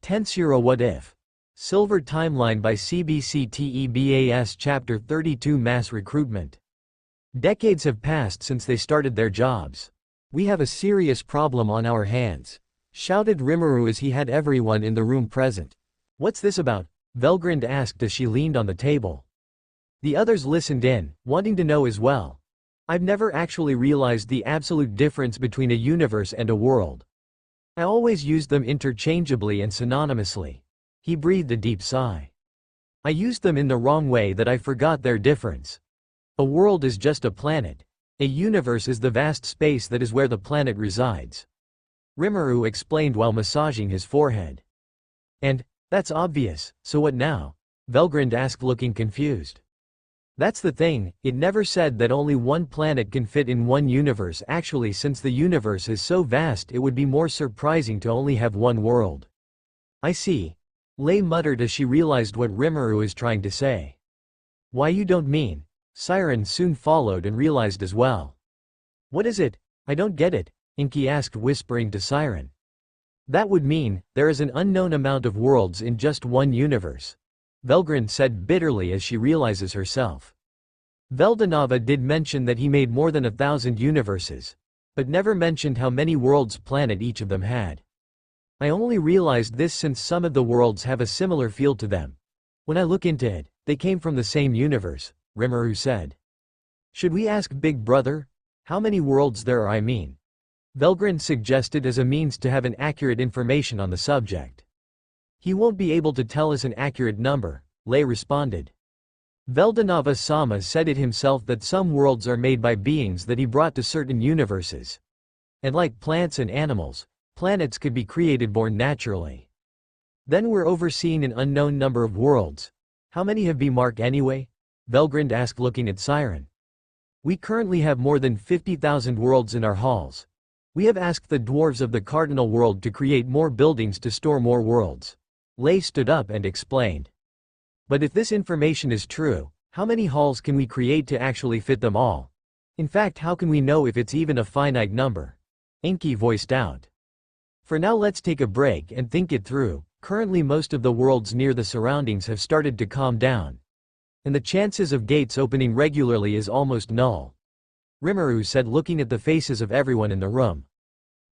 Tensura What If? Silver Timeline by CBCTEBAS Chapter 32 Mass Recruitment. Decades have passed since they started their jobs. We have a serious problem on our hands, shouted Rimuru as he had everyone in the room present. What's this about? Velgrind asked as she leaned on the table. The others listened in, wanting to know as well. I've never actually realized the absolute difference between a universe and a world. I always used them interchangeably and synonymously. He breathed a deep sigh. I used them in the wrong way that I forgot their difference. A world is just a planet. A universe is the vast space that is where the planet resides. Rimuru explained while massaging his forehead. And, that's obvious, so what now? Velgrind asked looking confused. That's the thing, it never said that only one planet can fit in one universe. Actually, since the universe is so vast, it would be more surprising to only have one world. I see. Leay muttered as she realized what Rimuru is trying to say. Why, you don't mean? Siren soon followed and realized as well. What is it? I don't get it, Inky asked, whispering to Siren. That would mean, there is an unknown amount of worlds in just one universe, Velgrind said bitterly as she realizes herself. Veldanava did mention that he made more than 1,000 universes, but never mentioned how many worlds planet each of them had. I only realized this since some of the worlds have a similar feel to them. When I look into it, they came from the same universe, Rimuru said. Should we ask Big Brother? How many worlds there are, I mean? Velgrind suggested as a means to have an accurate information on the subject. He won't be able to tell us an accurate number, Leay responded. Veldanava-sama said it himself that some worlds are made by beings that he brought to certain universes. And like plants and animals, planets could be created born naturally. Then we're overseeing an unknown number of worlds. How many have B-Mark anyway? Velgrind asked looking at Siren. We currently have more than 50,000 worlds in our halls. We have asked the dwarves of the Cardinal World to create more buildings to store more worlds. Leay stood up and explained. But if this information is true, how many halls can we create to actually fit them all? In fact, how can we know if it's even a finite number? Inky voiced out. For now, let's take a break and think it through. Currently most of the worlds near the surroundings have started to calm down, and the chances of gates opening regularly is almost null, Rimuru said looking at the faces of everyone in the room.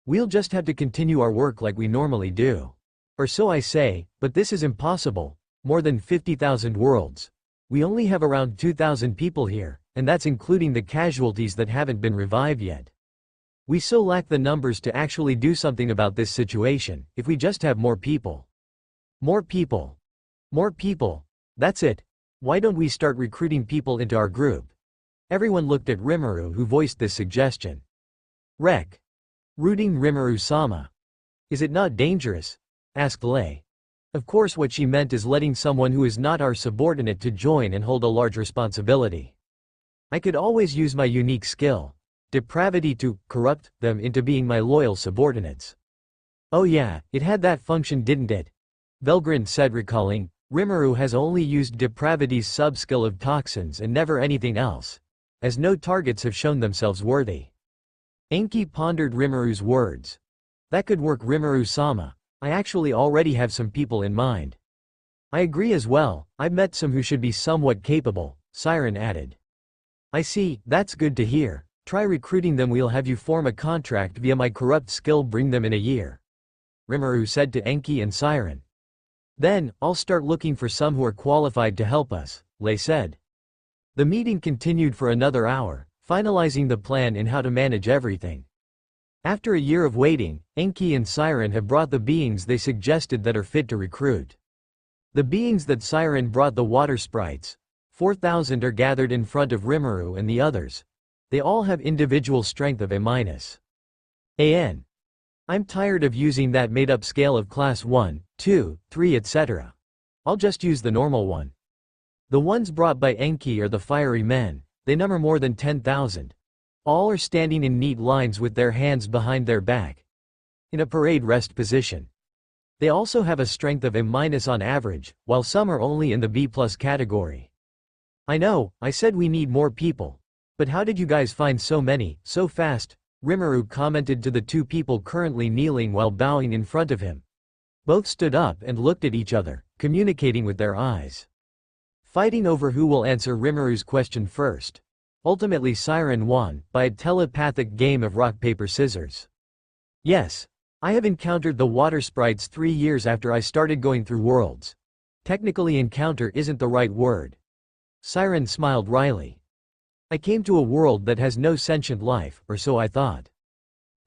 We'll just have to continue our work like we normally do. Or so I say, but this is impossible. More than 50,000 worlds. We only have around 2,000 people here, and that's including the casualties that haven't been revived yet. We so lack the numbers to actually do something about this situation. If we just have more people. More people. More people. That's it. Why don't we start recruiting people into our group? Everyone looked at Rimuru, who voiced this suggestion. Rooting Rimuru-sama. Is it not dangerous? Asked Leay. Of course, what she meant is letting someone who is not our subordinate to join and hold a large responsibility. I could always use my unique skill, depravity, to corrupt them into being my loyal subordinates. Oh yeah, it had that function, didn't it? Velgrind said, recalling. Rimuru has only used depravity's sub-skill of toxins and never anything else, as no targets have shown themselves worthy. Inky pondered Rimuru's words. That could work, Rimuru-sama. I actually already have some people in mind. I agree as well, I've met some who should be somewhat capable, Siren added. I see, that's good to hear. Try recruiting them, we'll have you form a contract via my corrupt skill, bring them in a year, Rimuru said to Enki and Siren. Then, I'll start looking for some who are qualified to help us, Leay said. The meeting continued for another hour, finalizing the plan in how to manage everything. After a year of waiting, Enki and Siren have brought the beings they suggested that are fit to recruit. The beings that Siren brought, the water sprites, 4,000, are gathered in front of Rimuru and the others. They all have individual strength of A-. I'm tired of using that made-up scale of class 1, 2, 3 etc. I'll just use the normal one. The ones brought by Enki are the fiery men. They number more than 10,000. All are standing in neat lines with their hands behind their back, in a parade rest position. They also have a strength of A- on average, while some are only in the B+ category. I know, I said we need more people. But how did you guys find so many, so fast? Rimuru commented to the two people currently kneeling while bowing in front of him. Both stood up and looked at each other, communicating with their eyes. Fighting over who will answer Rimuru's question first. Ultimately Siren won, by a telepathic game of rock paper scissors. Yes. I have encountered the water sprites 3 years after I started going through worlds. Technically encounter isn't the right word. Siren smiled wryly. I came to a world that has no sentient life, or so I thought.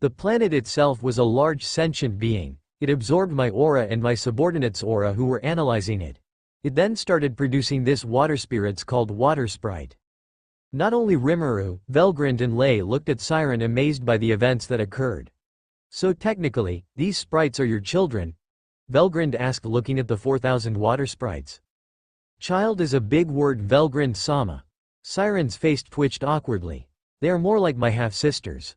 The planet itself was a large sentient being. It absorbed my aura and my subordinate's aura who were analyzing it. It then started producing this water spirits called water sprite. Not only Rimuru, Velgrind and Leay looked at Siren amazed by the events that occurred. So technically, these sprites are your children? Velgrind asked looking at the 4,000 water sprites. Child is a big word Velgrind-sama. Siren's face twitched awkwardly. They are more like my half-sisters.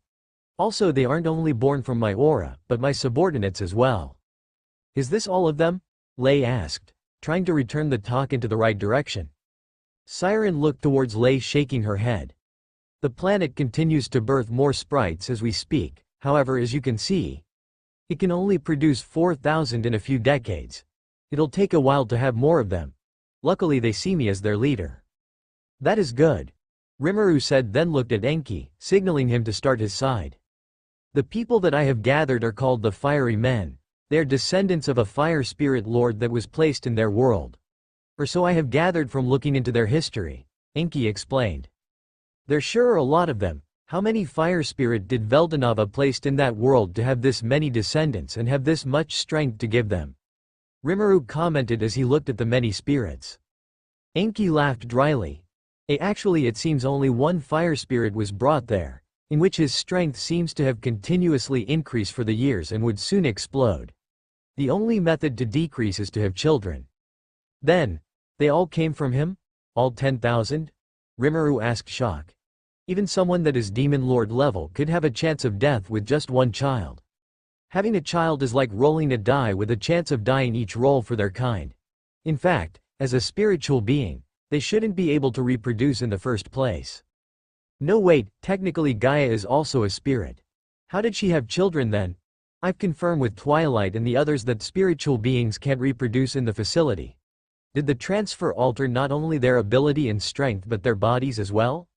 Also they aren't only born from my aura, but my subordinates as well. Is this all of them? Leay asked, trying to return the talk into the right direction. Siren looked towards Leay shaking her head. The planet continues to birth more sprites as we speak, however as you can see, it can only produce 4,000 in a few decades. It'll take a while to have more of them. Luckily they see me as their leader. That is good. Rimuru said then looked at Enki, signaling him to start his side. The people that I have gathered are called the Fiery Men. They are descendants of a fire spirit lord that was placed in their world. Or so I have gathered from looking into their history, Enki explained. There sure are a lot of them. How many fire spirit did Veldanava placed in that world to have this many descendants and have this much strength to give them? Rimuru commented as he looked at the many spirits. Enki laughed dryly. Actually it seems only one fire spirit was brought there, in which his strength seems to have continuously increased for the years and would soon explode. The only method to decrease is to have children. Then, they all came from him? All 10,000? Rimuru asked shocked. Even someone that is demon lord level could have a chance of death with just one child. Having a child is like rolling a die with a chance of dying each roll for their kind. In fact, as a spiritual being, they shouldn't be able to reproduce in the first place. No wait, technically Gaia is also a spirit. How did she have children then? I've confirmed with Twilight and the others that spiritual beings can't reproduce in the facility. Did the transfer alter not only their ability and strength but their bodies as well?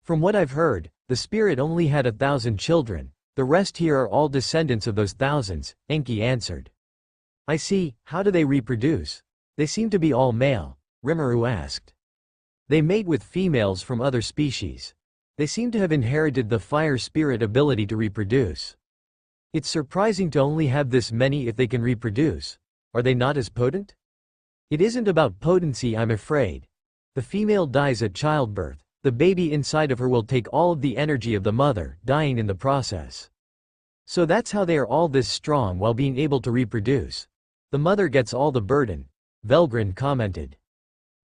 From what I've heard, the spirit only had 1,000 children. The rest here are all descendants of those thousands, Enki answered. I see. How do they reproduce? They seem to be all male, Rimuru asked. They mate with females from other species. They seem to have inherited the fire spirit ability to reproduce. It's surprising to only have this many if they can reproduce. Are they not as potent? It isn't about potency, I'm afraid. The female dies at childbirth. The baby inside of her will take all of the energy of the mother, dying in the process. So that's how they are all this strong while being able to reproduce. The mother gets all the burden, Velgrind commented.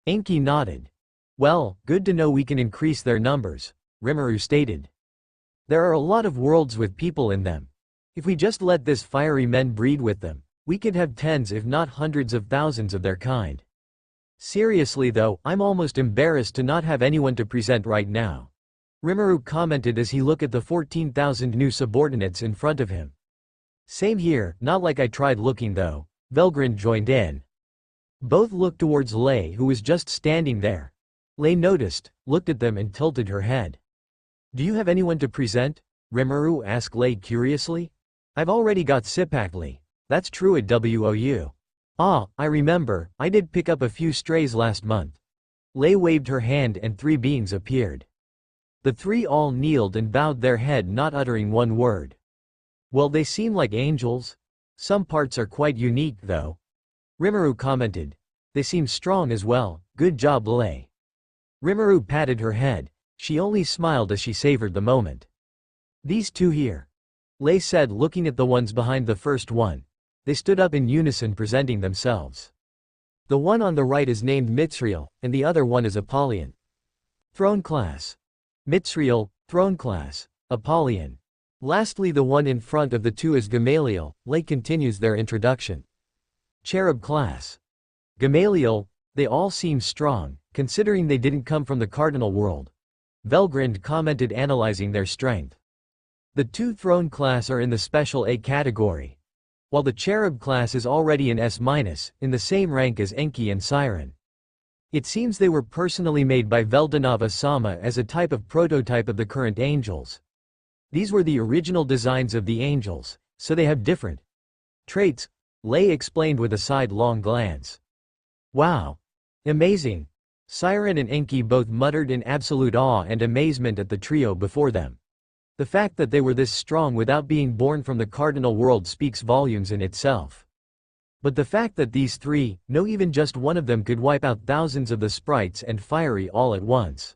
Enki nodded. Well, good to know we can increase their numbers, Rimuru stated. There are a lot of worlds with people in them. If we just let this fiery men breed with them, we could have tens if not hundreds of thousands of their kind. Seriously though, I'm almost embarrassed to not have anyone to present right now. Rimuru commented as he looked at the 14,000 new subordinates in front of him. Same here, not like I tried looking though, Velgrind joined in. Both looked towards Leay who was just standing there. Leay noticed, looked at them and tilted her head. Do you have anyone to present? Rimuru asked Leay curiously. I've already got Sipakli. That's true at WOU. Ah, I remember, I did pick up a few strays last month. Leay waved her hand and 3 beings appeared. The 3 all kneeled and bowed their head not uttering one word. Well they seem like angels. Some parts are quite unique though. Rimuru commented. They seem strong as well, good job Leay. Rimuru patted her head, she only smiled as she savored the moment. These 2 here. Leay said looking at the ones behind the first one. They stood up in unison presenting themselves. The one on the right is named Mitzriel, and the other one is Apollyon. Throne class. Mitzriel, throne class, Apollyon. Lastly the one in front of the 2 is Gamaliel. Leay continues their introduction. Cherub class. Gamaliel, they all seem strong, considering they didn't come from the cardinal world. Velgrind commented analyzing their strength. The 2 throne class are in the special A category. while the Cherub class is already in S-, in the same rank as Enki and Siren. It seems they were personally made by Veldanava-sama as a type of prototype of the current angels. These were the original designs of the angels, so they have different traits, Leay explained with a sidelong glance. Wow! Amazing! Siren and Enki both muttered in absolute awe and amazement at the trio before them. The fact that they were this strong without being born from the cardinal world speaks volumes in itself. But the fact that these three, no even just one of them could wipe out thousands of the sprites and fiery all at once.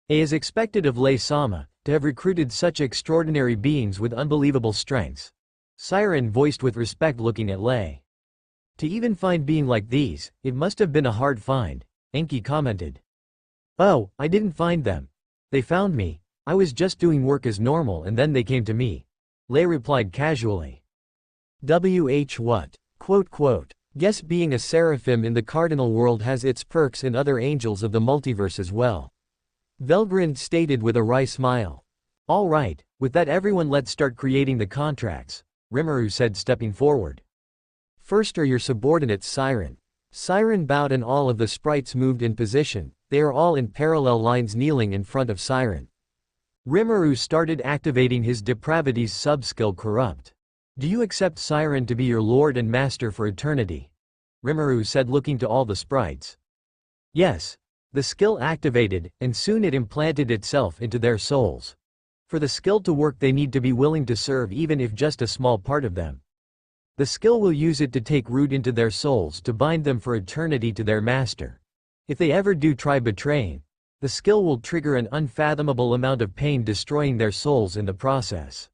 It is expected of Leay-sama to have recruited such extraordinary beings with unbelievable strengths. Siren voiced with respect looking at Leay. To even find being like these, it must have been a hard find, Enki commented. Oh, I didn't find them. They found me. I was just doing work as normal and then they came to me. Leay replied casually. What? Quote, guess being a seraphim in the cardinal world has its perks in other angels of the multiverse as well. Velgrind stated with a wry smile. All right, with that everyone let's start creating the contracts, Rimuru said stepping forward. First are your subordinates Siren. Siren bowed and all of the sprites moved in position, they are all in parallel lines kneeling in front of Siren. Rimuru started activating his depravities sub-skill Corrupt. Do you accept Siren to be your lord and master for eternity? Rimuru said looking to all the sprites. Yes. The skill activated, and soon it implanted itself into their souls. For the skill to work they need to be willing to serve even if just a small part of them. The skill will use it to take root into their souls to bind them for eternity to their master. If they ever do try betraying, the skill will trigger an unfathomable amount of pain destroying their souls in the process.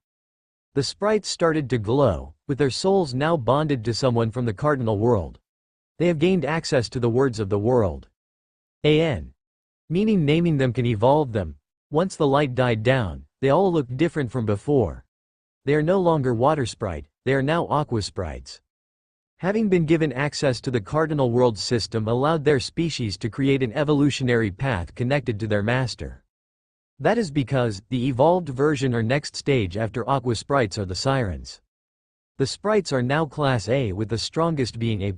The sprites started to glow, with their souls now bonded to someone from the cardinal world. They have gained access to the words of the world. Meaning naming them can evolve them. Once the light died down, they all looked different from before. They are no longer water sprite, they are now aqua sprites. Having been given access to the cardinal world system allowed their species to create an evolutionary path connected to their master. That is because, the evolved version or next stage after aqua sprites are the sirens. The sprites are now class A with the strongest being A+.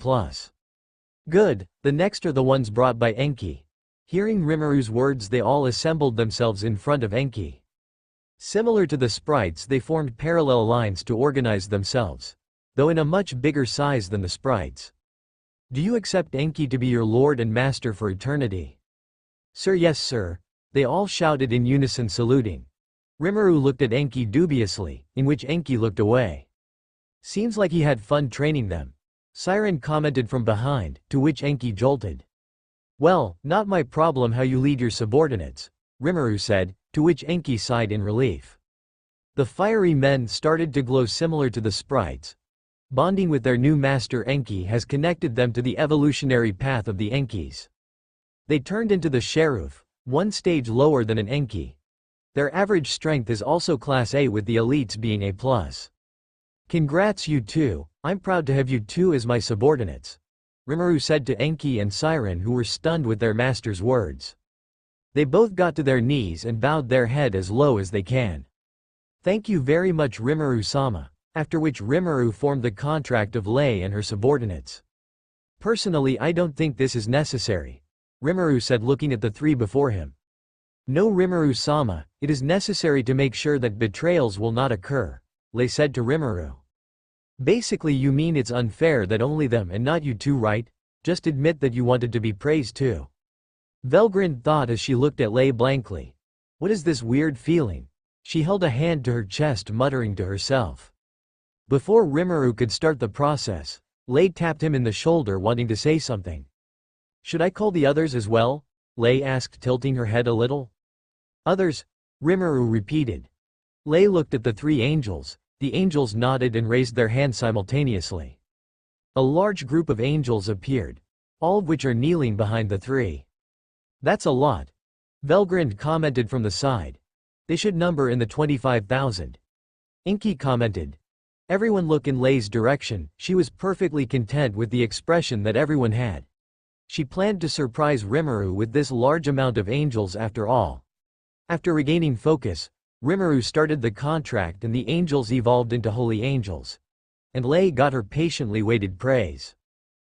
Good, the next are the ones brought by Enki. Hearing Rimuru's words they all assembled themselves in front of Enki. Similar to the sprites they formed parallel lines to organize themselves. Though in a much bigger size than the sprites. Do you accept Enki to be your lord and master for eternity? Sir, yes sir. They all shouted in unison saluting. Rimuru looked at Enki dubiously, in which Enki looked away. Seems like he had fun training them. Siren commented from behind, to which Enki jolted. Well, not my problem how you lead your subordinates, Rimuru said, to which Enki sighed in relief. The fiery men started to glow similar to the sprites. Bonding with their new master Enki has connected them to the evolutionary path of the Enkis. They turned into the Cherub, one stage lower than an Enki. Their average strength is also class A with the elites being A+. Congrats you two, I'm proud to have you two as my subordinates, Rimuru said to Enki and Siren who were stunned with their master's words. They both got to their knees and bowed their head as low as they can. Thank you very much Rimuru-sama, after which Rimuru formed the contract of Leay and her subordinates. Personally I don't think this is necessary, Rimuru said looking at the three before him. No Rimuru-sama, it is necessary to make sure that betrayals will not occur, Leay said to Rimuru. Basically you mean it's unfair that only them and not you two right? Just admit that you wanted to be praised too. Velgrind thought as she looked at Leay blankly. What is this weird feeling? She held a hand to her chest muttering to herself. Before Rimuru could start the process, Leay tapped him in the shoulder wanting to say something. Should I call the others as well? Leay asked tilting her head a little. Others? Rimuru repeated. Leay looked at the three angels. The angels nodded and raised their hands simultaneously. A large group of angels appeared, all of which are kneeling behind the three. That's a lot. Velgrind commented from the side. They should number in the 25,000. Enki commented. Everyone looked in Lay's direction, she was perfectly content with the expression that everyone had. She planned to surprise Rimuru with this large amount of angels after all. After regaining focus, Rimuru started the contract and the angels evolved into holy angels. And Leay got her patiently waited praise.